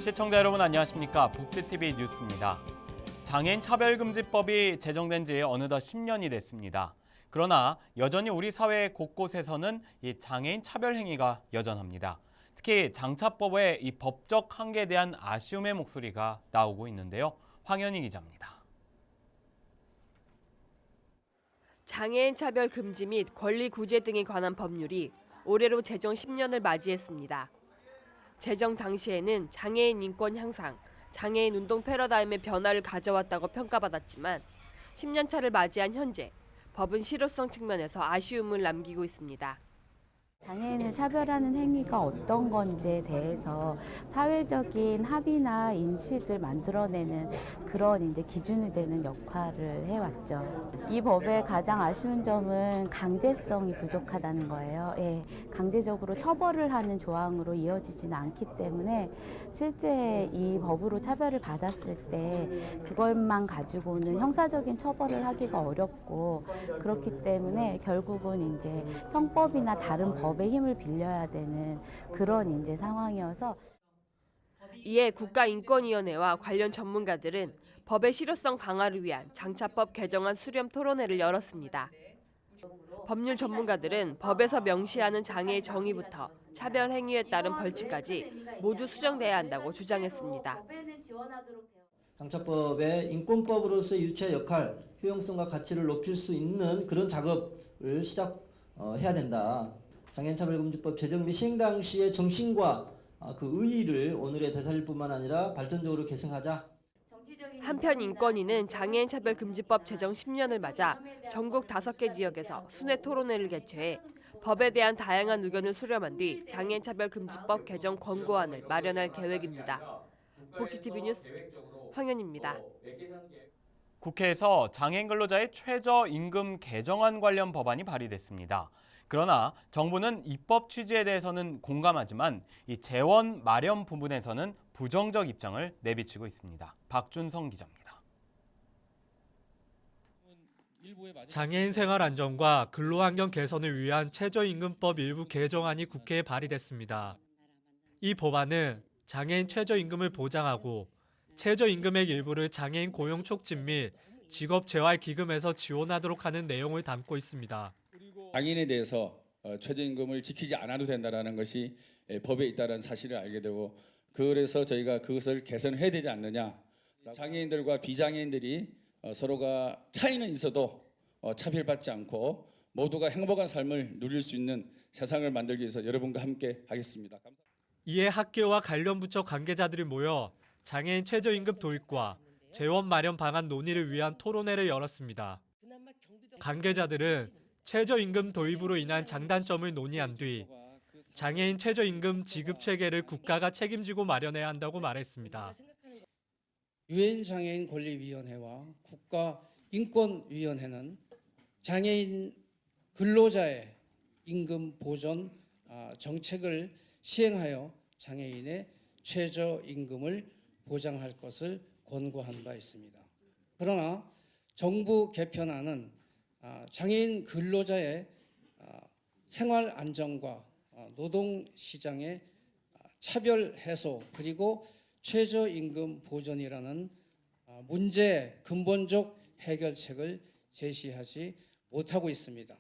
시청자 여러분 안녕하십니까? 복지TV 뉴스입니다. 장애인 차별금지법이 제정된 지 어느덧 10년이 됐습니다. 그러나 여전히 우리 사회 곳곳에서는 이 장애인 차별 행위가 여전합니다. 특히 장차법의 이 법적 한계에 대한 아쉬움의 목소리가 나오고 있는데요. 황현희 기자입니다. 장애인 차별 금지 및 권리 구제 등에 관한 법률이 올해로 제정 10년을 맞이했습니다. 제정 당시에는 장애인 인권 향상, 장애인 운동 패러다임의 변화를 가져왔다고 평가받았지만 10년 차를 맞이한 현재 법은 실효성 측면에서 아쉬움을 남기고 있습니다. 장애인을 차별하는 행위가 어떤 건지에 대해서 사회적인 합의나 인식을 만들어내는 그런 기준이 되는 역할을 해왔죠. 이 법의 가장 아쉬운 점은 강제성이 부족하다는 거예요. 강제적으로 처벌을 하는 조항으로 이어지지는 않기 때문에 실제 이 법으로 차별을 받았을 때 그것만 가지고는 형사적인 처벌을 하기가 어렵고 그렇기 때문에 결국은 형법이나 다른 법의 힘을 빌려야 되는 그런 상황이어서 이에 국가인권위원회와 관련 전문가들은 법의 실효성 강화를 위한 장차법 개정안 수렴 토론회를 열었습니다. 법률 전문가들은 법에서 명시하는 장애의 정의부터 차별 행위에 따른 벌칙까지 모두 수정돼야 한다고 주장했습니다. 장차법의 인권법으로서의 유치의 역할, 효용성과 가치를 높일 수 있는 그런 작업을 시작해야 된다. 장애인차별금지법 제정 및 시행 당시의 정신과 그 의의를 오늘의 되살릴 뿐만 아니라 발전적으로 계승하자. 한편 인권위는 장애인 차별금지법 제정 10년을 맞아 전국 5개 지역에서 순회 토론회를 개최해 법에 대한 다양한 의견을 수렴한 뒤 장애인 차별금지법 개정 권고안을 마련할 계획입니다. 복지TV 뉴스 황현희입니다. 국회에서 장애인 근로자의 최저임금 개정안 관련 법안이 발의됐습니다. 그러나 정부는 입법 취지에 대해서는 공감하지만 이 재원 마련 부분에서는 부정적 입장을 내비치고 있습니다. 박준성 기자입니다. 장애인 생활 안정과 근로환경 개선을 위한 최저임금법 일부 개정안이 국회에 발의됐습니다. 이 법안은 장애인 최저임금을 보장하고 최저임금액 일부를 장애인 고용 촉진 및 직업 재활 기금에서 지원하도록 하는 내용을 담고 있습니다. 장애인에 대해서 최저임금을 지키지 않아도 된다는 것이 법에 있다는 사실을 알게 되고 그래서 저희가 그것을 개선해야 되지 않느냐. 장애인들과 비장애인들이 서로가 차이는 있어도 차별받지 않고 모두가 행복한 삶을 누릴 수 있는 세상을 만들기 위해서 여러분과 함께 하겠습니다. 이에 학계와 관련 부처 관계자들이 모여 장애인 최저임금 도입과 재원 마련 방안 논의를 위한 토론회를 열었습니다. 관계자들은 최저임금 도입으로 인한 장단점을 논의한 뒤 장애인 최저임금 지급 체계를 국가가 책임지고 마련해야 한다고 말했습니다. 유엔장애인권리위원회와 국가인권위원회는 장애인 근로자의 임금 보전 정책을 시행하여 장애인의 최저임금을 보장할 것을 권고한 바 있습니다. 그러나 정부 개편안은 장애인 근로자의 생활 안정과 노동시장의 차별 해소 그리고 최저임금 보전이라는 문제의 근본적 해결책을 제시하지 못하고 있습니다.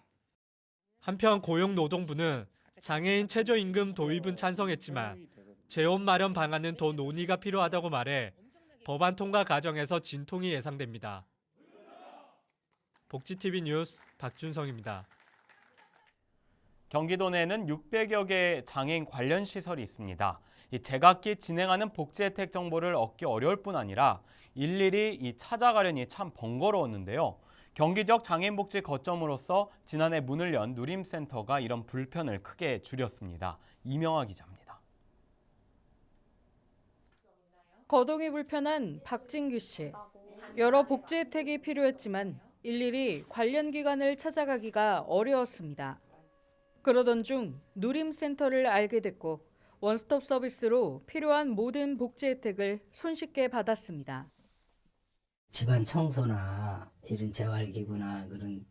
한편 고용노동부는 장애인 최저임금 도입은 찬성했지만 재원 마련 방안은 더 논의가 필요하다고 말해 법안 통과 과정에서 진통이 예상됩니다. 복지TV 뉴스 박준성입니다. 경기도 내에는 600여 개의 장애인 관련 시설이 있습니다. 이 제각기 진행하는 복지 혜택 정보를 얻기 어려울 뿐 아니라 일일이 찾아가려니 참 번거로웠는데요. 경기적 장애인 복지 거점으로서 지난해 문을 연 누림센터가 이런 불편을 크게 줄였습니다. 이명아 기자입니다. 거동이 불편한 박진규 씨. 여러 복지 혜택이 필요했지만 일일이 관련 기관을 찾아가기가 어려웠습니다. 그러던 중 누림센터를 알게 됐고 원스톱 서비스로 필요한 모든 복지 혜택을 손쉽게 받았습니다. 집안 청소나 이런 재활기구나 그런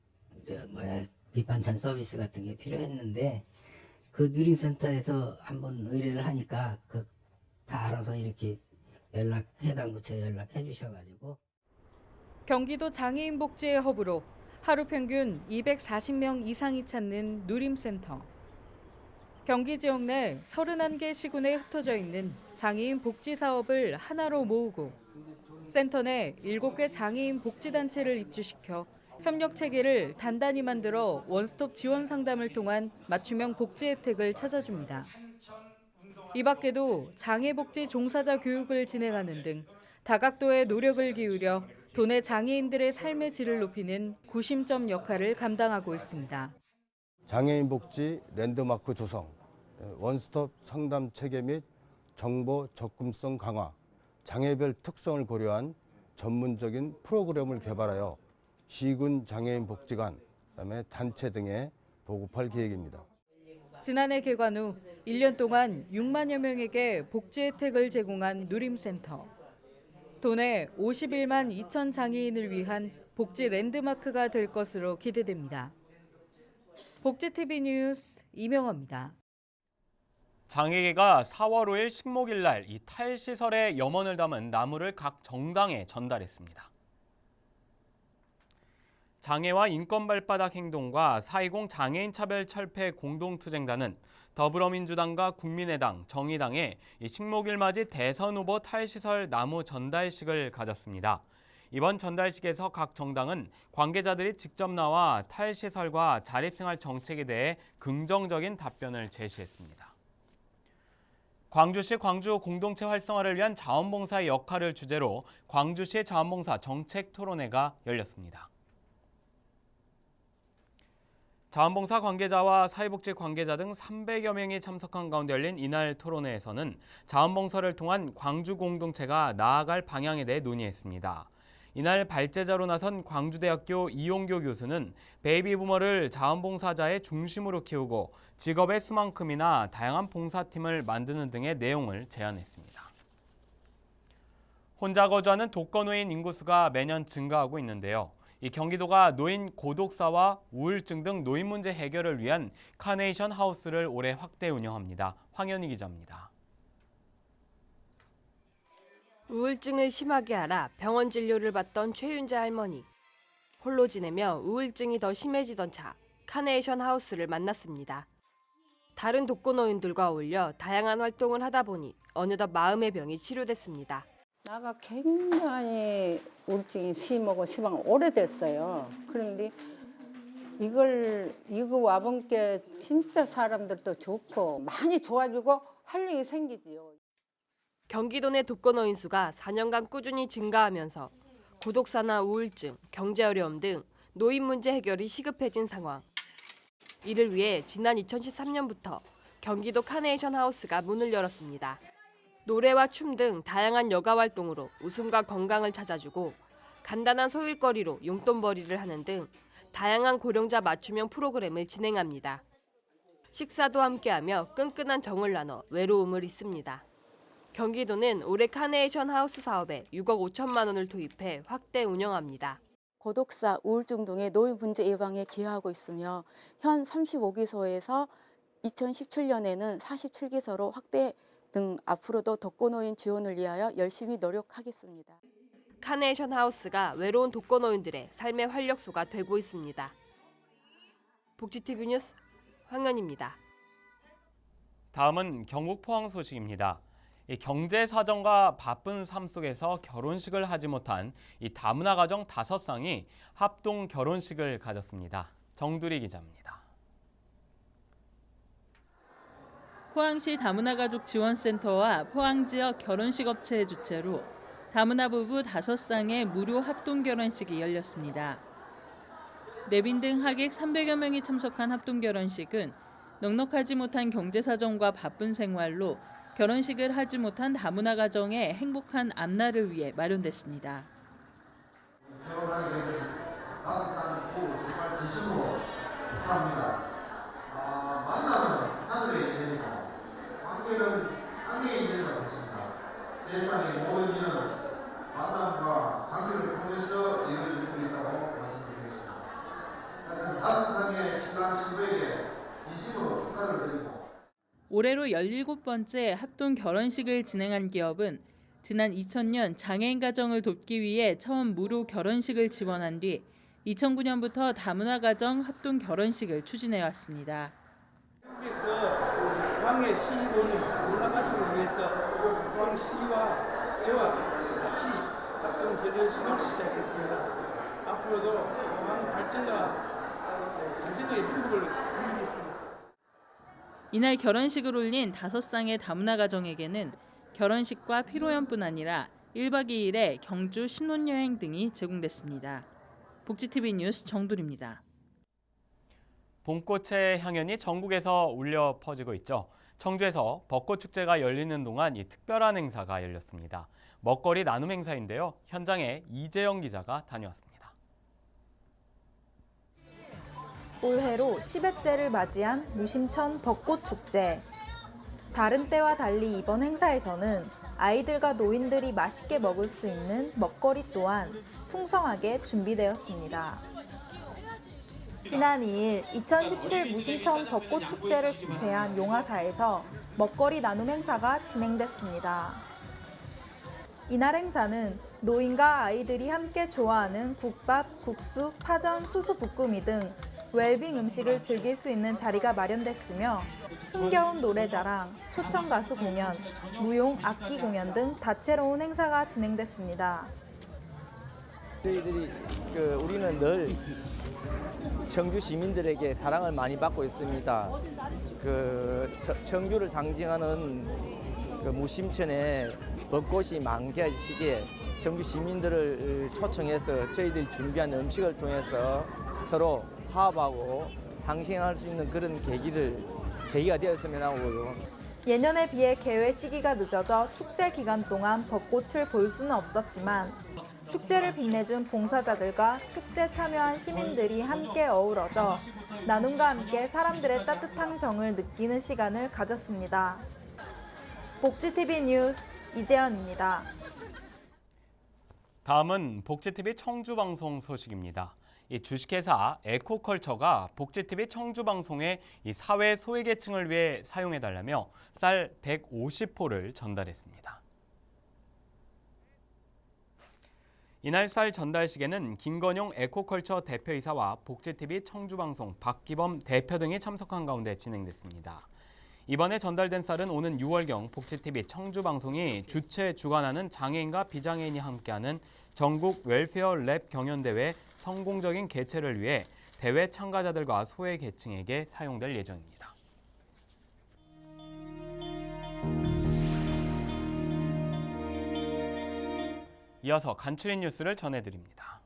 밑반찬 서비스 같은 게 필요했는데 그 누림센터에서 한번 의뢰를 하니까 그 다 알아서 이렇게 해당 부처에 연락해 주셔가지고 경기도 장애인 복지의 허브로 하루 평균 240명 이상이 찾는 누림센터. 경기 지역 내 31개 시군에 흩어져 있는 장애인 복지 사업을 하나로 모으고 센터 내 7개 장애인 복지단체를 입주시켜 협력 체계를 단단히 만들어 원스톱 지원 상담을 통한 맞춤형 복지 혜택을 찾아줍니다. 이 밖에도 장애복지 종사자 교육을 진행하는 등 다각도의 노력을 기울여 도내 장애인들의 삶의 질을 높이는 구심점 역할을 감당하고 있습니다. 장애인 복지 랜드마크 조성, 원스톱 상담 체계 및 정보 접근성 강화, 장애별 특성을 고려한 전문적인 프로그램을 개발하여 시군 장애인 복지관, 그다음에 단체 등에 보급할 계획입니다. 지난해 개관 후 1년 동안 6만여 명에게 복지 혜택을 제공한 누림센터. 도내 51만 2천 장애인을 위한 복지 랜드마크가 될 것으로 기대됩니다. 복지TV 뉴스 이명호입니다. 장애계가 4월 5일 식목일 날 이 탈시설에 염원을 담은 나무를 각 정당에 전달했습니다. 장애와 인권 발바닥 행동과 4.20 장애인 차별 철폐 공동투쟁단은 더불어민주당과 국민의당, 정의당의 식목일 맞이 대선 후보 탈시설 나무 전달식을 가졌습니다. 이번 전달식에서 각 정당은 관계자들이 직접 나와 탈시설과 자립생활 정책에 대해 긍정적인 답변을 제시했습니다. 광주시 광주 공동체 활성화를 위한 자원봉사의 역할을 주제로 광주시 자원봉사 정책 토론회가 열렸습니다. 자원봉사 관계자와 사회복지 관계자 등 300여 명이 참석한 가운데 열린 이날 토론회에서는 자원봉사를 통한 광주 공동체가 나아갈 방향에 대해 논의했습니다. 이날 발제자로 나선 광주대학교 이용교 교수는 베이비부머를 자원봉사자의 중심으로 키우고 직업의 수만큼이나 다양한 봉사팀을 만드는 등의 내용을 제안했습니다. 혼자 거주하는 독거노인 인구수가 매년 증가하고 있는데요. 이 경기도가 노인 고독사와 우울증 등 노인 문제 해결을 위한 카네이션 하우스를 올해 확대 운영합니다. 황현희 기자입니다. 우울증을 심하게 앓아 병원 진료를 받던 최윤자 할머니. 홀로 지내며 우울증이 더 심해지던 차 카네이션 하우스를 만났습니다. 다른 독거노인들과 어울려 다양한 활동을 하다 보니 어느덧 마음의 병이 치료됐습니다. 나가 굉장히 우울증이 심하고 오래됐어요. 그런데 이거 와본 게 진짜 사람들도 좋고 많이 좋아지고 활력이 생기지요. 경기도 내 독거노인 수가 4년간 꾸준히 증가하면서 고독사나 우울증, 경제 어려움 등 노인 문제 해결이 시급해진 상황. 이를 위해 지난 2013년부터 경기도 카네이션 하우스가 문을 열었습니다. 노래와 춤 등 다양한 여가 활동으로 웃음과 건강을 찾아주고 간단한 소일거리로 용돈벌이를 하는 등 다양한 고령자 맞춤형 프로그램을 진행합니다. 식사도 함께하며 끈끈한 정을 나눠 외로움을 잊습니다. 경기도는 올해 카네이션 하우스 사업에 6억 5천만 원을 투입해 확대 운영합니다. 고독사, 우울증 등의 노인 문제 예방에 기여하고 있으며 현 35개소에서 2017년에는 47개소로 확대 등 앞으로도 독거노인 지원을 위하여 열심히 노력하겠습니다. 카네이션 하우스가 외로운 독거노인들의 삶의 활력소가 되고 있습니다. 복지TV 뉴스 황현입니다. 다음은 경북 포항 소식입니다. 이 경제 사정과 바쁜 삶 속에서 결혼식을 하지 못한 이 다문화 가정 5쌍이 합동 결혼식을 가졌습니다. 정두리 기자입니다. 포항시 다문화가족 지원센터와 포항지역 결혼식 업체의 주최로 다문화 부부 5쌍의 무료 합동 결혼식이 열렸습니다. 내빈 등 하객 300여 명이 참석한 합동 결혼식은 넉넉하지 못한 경제 사정과 바쁜 생활로 결혼식을 하지 못한 다문화 가정의 행복한 앞날을 위해 마련됐습니다. 결혼하게 된 5쌍 부부 정말 진심으로 축하합니다. 만남은 하늘의 인연이고 관계는 땅의 인연과 같습니다. 세상의 모든 일은 만남과 관계를 통해서 이루어지고 있다고 말씀드리겠습니다. 하여튼 5쌍의 신랑 신부에게 진심으로 축하를 드리고 올해로 17번째 합동 결혼식을 진행한 기업은 지난 2000년 장애인 가정을 돕기 위해 처음 무료 결혼식을 지원한 뒤 2009년부터 다문화 가정 합동 결혼식을 추진해 왔습니다. 한국에서 포항의 시집온 다문화 가족을 위해서 포항시와 저와 같이 합동 결혼식을 시작했습니다. 앞으로도 포항 발전과 가정의 행복을 빌겠습니다. 이날 결혼식을 올린 5쌍의 다문화 가정에게는 결혼식과 피로연뿐 아니라 1박 2일의 경주 신혼여행 등이 제공됐습니다. 복지TV 뉴스 정돌입니다. 봄꽃의 향연이 전국에서 울려 퍼지고 있죠. 청주에서 벚꽃축제가 열리는 동안 이 특별한 행사가 열렸습니다. 먹거리 나눔 행사인데요. 현장에 이재영 기자가 다녀왔습니다. 올해로 10회째를 맞이한 무심천 벚꽃축제. 다른 때와 달리 이번 행사에서는 아이들과 노인들이 맛있게 먹을 수 있는 먹거리 또한 풍성하게 준비되었습니다. 지난 2일 2017 무심천 벚꽃축제를 주최한 용화사에서 먹거리 나눔 행사가 진행됐습니다. 이날 행사는 노인과 아이들이 함께 좋아하는 국밥, 국수, 파전, 수수부꾸미 등 웰빙 음식을 즐길 수 있는 자리가 마련됐으며 흥겨운 노래자랑, 초청가수 공연, 무용 악기 공연 등 다채로운 행사가 진행됐습니다. 저희들이 우리는 늘 청주 시민들에게 사랑을 많이 받고 있습니다. 청주를 상징하는 무심천의 벚꽃이 만개하시기에 청주 시민들을 초청해서 저희들이 준비한 음식을 통해서 서로 화합하고 상생할 수 있는 그런 계기가 되었으면 하고요. 예년에 비해 개회 시기가 늦어져 축제 기간 동안 벚꽃을 볼 수는 없었지만 축제를 빛내준 봉사자들과 축제에 참여한 시민들이 함께 어우러져 나눔과 함께 사람들의 따뜻한 정을 느끼는 시간을 가졌습니다. 복지TV 뉴스 이재현입니다. 다음은 복지TV 청주방송 소식입니다. 이 주식회사 에코컬처가 복지TV 청주방송에 이 사회 소외계층을 위해 사용해달라며 쌀 150포를 전달했습니다. 이날 쌀 전달식에는 김건용 에코컬처 대표이사와 복지TV 청주방송 박기범 대표 등이 참석한 가운데 진행됐습니다. 이번에 전달된 쌀은 오는 6월경 복지TV 청주방송이 주최 주관하는 장애인과 비장애인이 함께하는 전국 웰페어 랩 경연대회 성공적인 개최를 위해 대회 참가자들과 소외계층에게 사용될 예정입니다. 이어서 간추린 뉴스를 전해드립니다.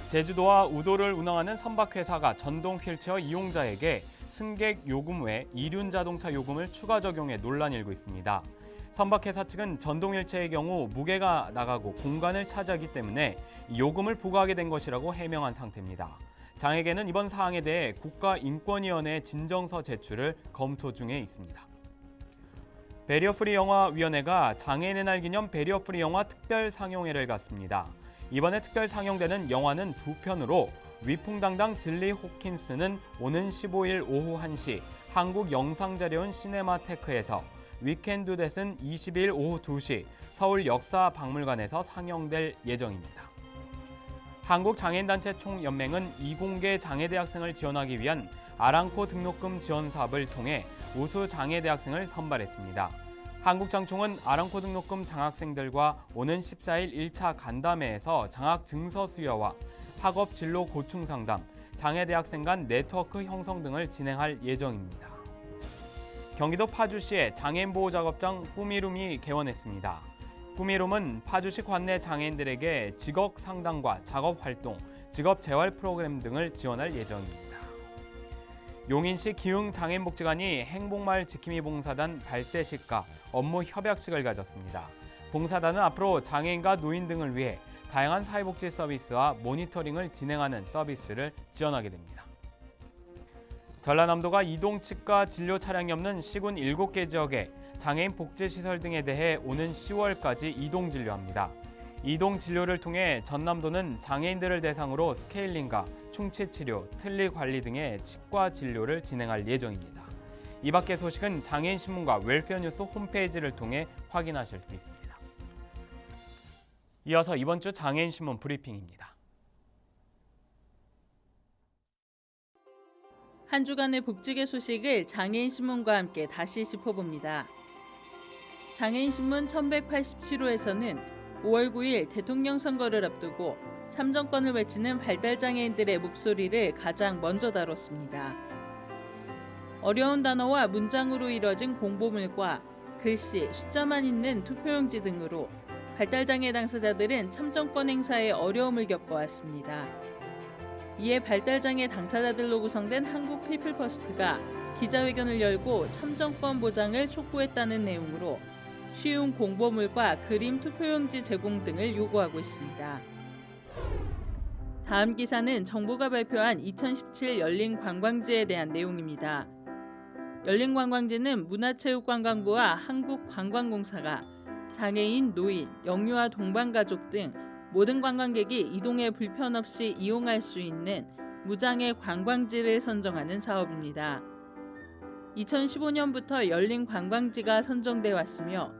제주도와 우도를 운항하는 선박회사가 전동 휠체어 이용자에게 승객 요금 외 이륜자동차 요금을 추가 적용해 논란이 일고 있습니다. 선박회사 측은 전동 휠체어의 경우 무게가 나가고 공간을 차지하기 때문에 요금을 부과하게 된 것이라고 해명한 상태입니다. 장에게는 이번 사항에 대해 국가인권위원회 진정서 제출을 검토 중에 있습니다. 배리어프리 영화위원회가 장애인의 날 기념 배리어프리 영화 특별 상영회를 갖습니다. 이번에 특별 상영되는 영화는 2편으로 위풍당당 질리 호킨스는 오는 15일 오후 1시 한국영상자료원 시네마테크에서 위켄드 댓은 22일 오후 2시 서울역사박물관에서 상영될 예정입니다. 한국장애인단체 총연맹은 이공계 장애대학생을 지원하기 위한 아랑코 등록금 지원 사업을 통해 우수 장애대학생을 선발했습니다. 한국장총은 아랑코 등록금 장학생들과 오는 14일 1차 간담회에서 장학 증서 수여와 학업 진로 고충 상담, 장애대학생 간 네트워크 형성 등을 진행할 예정입니다. 경기도 파주시의 장애인 보호 작업장 꾸미룸이 개원했습니다. 꾸미룸은 파주시 관내 장애인들에게 직업 상담과 작업 활동, 직업 재활 프로그램 등을 지원할 예정입니다. 용인시 기흥장애인복지관이 행복마을 지킴이 봉사단 발대식과 업무 협약식을 가졌습니다. 봉사단은 앞으로 장애인과 노인 등을 위해 다양한 사회복지 서비스와 모니터링을 진행하는 서비스를 지원하게 됩니다. 전라남도가 이동 치과 진료 차량이 없는 시군 7개 지역에 장애인 복지시설 등에 대해 오는 10월까지 이동 진료합니다. 이동 진료를 통해 전남도는 장애인들을 대상으로 스케일링과 충치 치료, 틀니 관리 등의 치과 진료를 진행할 예정입니다. 이 밖의 소식은 장애인신문과 웰페어뉴스 홈페이지를 통해 확인하실 수 있습니다. 이어서 이번 주 장애인신문 브리핑입니다. 한 주간의 복지계 소식을 장애인신문과 함께 다시 짚어봅니다. 장애인신문 1187호에서는 5월 9일 대통령 선거를 앞두고 참정권을 외치는 발달장애인들의 목소리를 가장 먼저 다뤘습니다. 어려운 단어와 문장으로 이뤄진 공보물과 글씨, 숫자만 있는 투표용지 등으로 발달장애 당사자들은 참정권 행사에 어려움을 겪어왔습니다. 이에 발달장애 당사자들로 구성된 한국 피플퍼스트가 기자회견을 열고 참정권 보장을 촉구했다는 내용으로 쉬운 공보물과 그림 투표용지 제공 등을 요구하고 있습니다. 다음 기사는 정부가 발표한 2017 열린관광지에 대한 내용입니다. 열린관광지는 문화체육관광부와 한국관광공사가 장애인, 노인, 영유아 동반가족 등 모든 관광객이 이동에 불편 없이 이용할 수 있는 무장애 관광지를 선정하는 사업입니다. 2015년부터 열린관광지가 선정돼 왔으며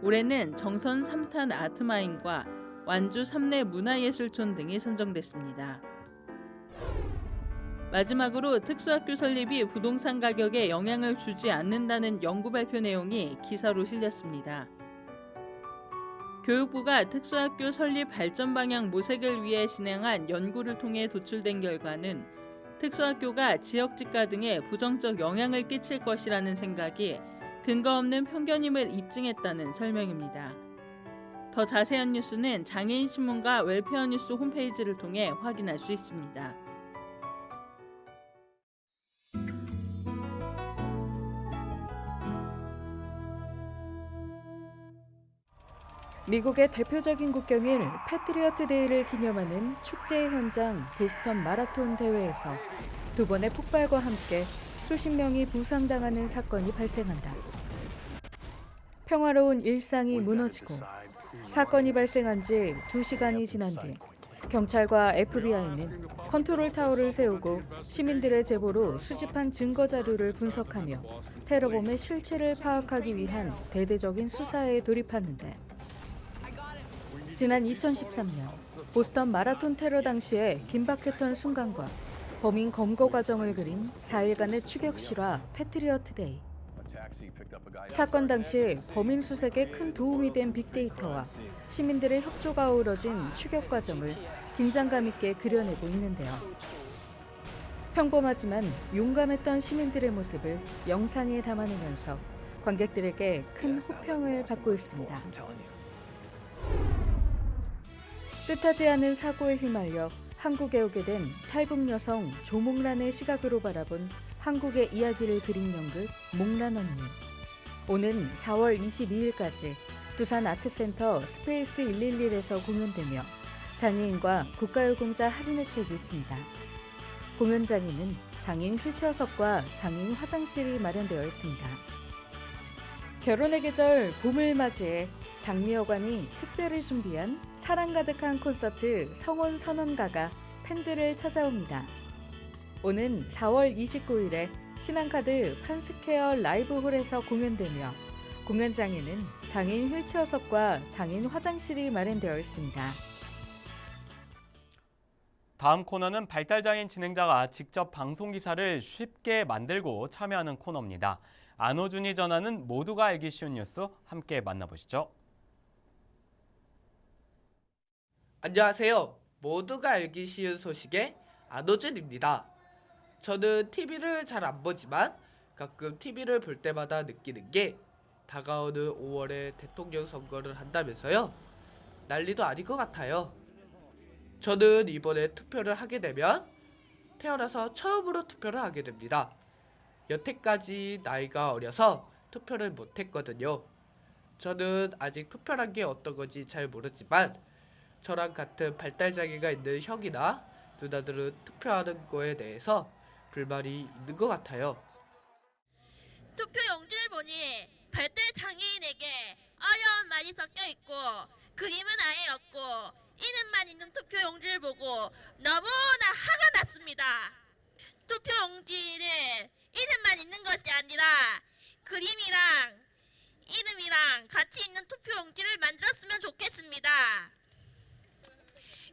올해는 정선 3탄 아트마인과 완주 3내 문화예술촌 등이 선정됐습니다. 마지막으로 특수학교 설립이 부동산 가격에 영향을 주지 않는다는 연구 발표 내용이 기사로 실렸습니다. 교육부가 특수학교 설립 발전 방향 모색을 위해 진행한 연구를 통해 도출된 결과는 특수학교가 지역 집가 등에 부정적 영향을 끼칠 것이라는 생각이 근거 없는 편견임을 입증했다는 설명입니다. 더 자세한 뉴스는 장애인신문과 웰페어뉴스 홈페이지를 통해 확인할 수 있습니다. 미국의 대표적인 국경일 패트리어트 데이를 기념하는 축제의 현장 보스턴 마라톤 대회에서 두 번의 폭발과 함께 수십 명이 부상당하는 사건이 발생한다. 평화로운 일상이 무너지고 사건이 발생한 지 2시간이 지난 뒤 경찰과 FBI는 컨트롤 타워를 세우고 시민들의 제보로 수집한 증거 자료를 분석하며 테러범의 실체를 파악하기 위한 대대적인 수사에 돌입하는데 지난 2013년 보스턴 마라톤 테러 당시에 긴박했던 순간과 범인 검거 과정을 그린 4일간의 추격 실화 패트리어트 데이. 사건 당시 범인 수색에 큰 도움이 된 빅데이터와 시민들의 협조가 어우러진 추격 과정을 긴장감 있게 그려내고 있는데요. 평범하지만 용감했던 시민들의 모습을 영상에 담아내면서 관객들에게 큰 호평을 받고 있습니다. 뜻하지 않은 사고에 휘말려 한국에 오게 된 탈북 여성 조몽란의 시각으로 바라본 한국의 이야기를 그린 연극 몽란 언니. 오는 4월 22일까지 두산 아트센터 스페이스 111에서 공연되며 장애인과 국가유공자 할인 혜택이 있습니다. 공연장에는 장애인 휠체어석과 장애인 화장실이 마련되어 있습니다. 결혼의 계절 봄을 맞이해 장미여관이 특별히 준비한 사랑 가득한 콘서트 성원 선언가가 팬들을 찾아옵니다. 오는 4월 29일에 신한카드 판스퀘어 라이브홀에서 공연되며 공연장에는 장애인 휠체어석과 장애인 화장실이 마련되어 있습니다. 다음 코너는 발달장애인 진행자가 직접 방송 기사를 쉽게 만들고 참여하는 코너입니다. 안호준이 전하는 모두가 알기 쉬운 뉴스 함께 만나보시죠. 안녕하세요. 모두가 알기 쉬운 소식의 안호준입니다. 저는 TV를 잘 안 보지만 가끔 TV를 볼 때마다 느끼는 게 다가오는 5월에 대통령 선거를 한다면서요. 난리도 아닌 것 같아요. 저는 이번에 투표를 하게 되면 태어나서 처음으로 투표를 하게 됩니다. 여태까지 나이가 어려서 투표를 못했거든요. 저는 아직 투표란 게 어떤 건지 잘 모르지만 저랑 같은 발달장애가 있는 형이나 누나들은 투표하는 거에 대해서 불만이 있는 것 같아요. 투표 용지를 보니 발달장애인에게 어려움만이 섞여 있고 그림은 아예 없고 이름만 있는 투표 용지를 보고 너무나 화가 났습니다. 투표 용지를 이름만 있는 것이 아니라 그림이랑 이름이랑 같이 있는 투표용지를 만들었으면 좋겠습니다.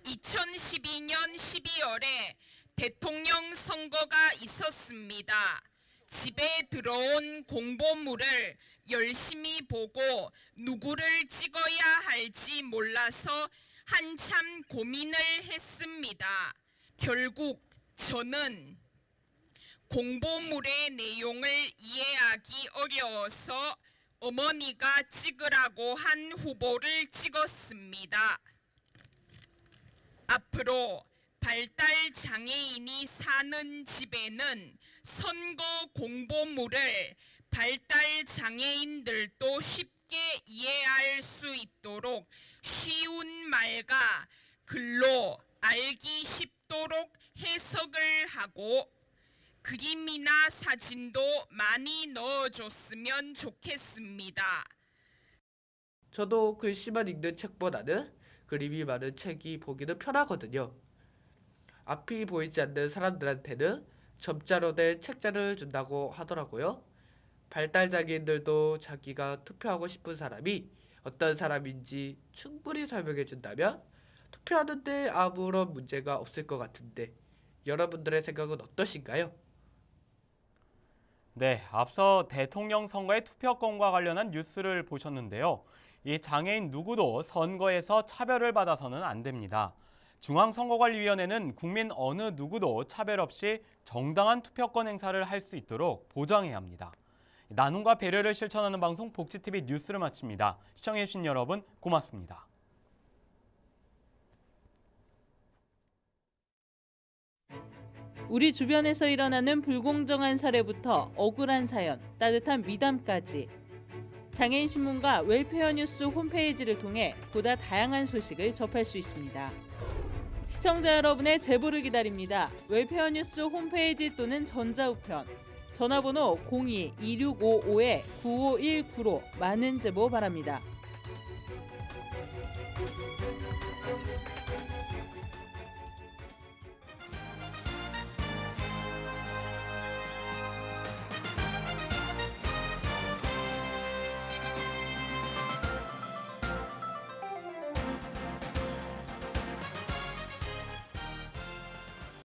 2012년 12월에 대통령 선거가 있었습니다. 집에 들어온 공보물을 열심히 보고 누구를 찍어야 할지 몰라서 한참 고민을 했습니다. 결국 저는 공보물의 내용을 이해하기 어려워서 어머니가 찍으라고 한 후보를 찍었습니다. 앞으로 발달 장애인이 사는 집에는 선거 공보물을 발달 장애인들도 쉽게 이해할 수 있도록 쉬운 말과 글로 알기 쉽도록 해석을 하고 그림이나 사진도 많이 넣어줬으면 좋겠습니다. 저도 글씨만 읽는 책보다는 그림이 많은 책이 보기는 편하거든요. 앞이 보이지 않는 사람들한테는 점자로 된 책자를 준다고 하더라고요. 발달장애인들도 자기가 투표하고 싶은 사람이 어떤 사람인지 충분히 설명해 준다면 투표하는데 아무런 문제가 없을 것 같은데 여러분들의 생각은 어떠신가요? 네, 앞서 대통령 선거의 투표권과 관련한 뉴스를 보셨는데요. 이 장애인 누구도 선거에서 차별을 받아서는 안 됩니다. 중앙선거관리위원회는 국민 어느 누구도 차별 없이 정당한 투표권 행사를 할 수 있도록 보장해야 합니다. 나눔과 배려를 실천하는 방송 복지TV 뉴스를 마칩니다. 시청해주신 여러분 고맙습니다. 우리 주변에서 일어나는 불공정한 사례부터 억울한 사연, 따뜻한 미담까지 장애인 신문과 웰페어 뉴스 홈페이지를 통해 보다 다양한 소식을 접할 수 있습니다. 시청자 여러분의 제보를 기다립니다. 웰페어 뉴스 홈페이지 또는 전자우편, 전화번호 02-2655-9519로 많은 제보 바랍니다.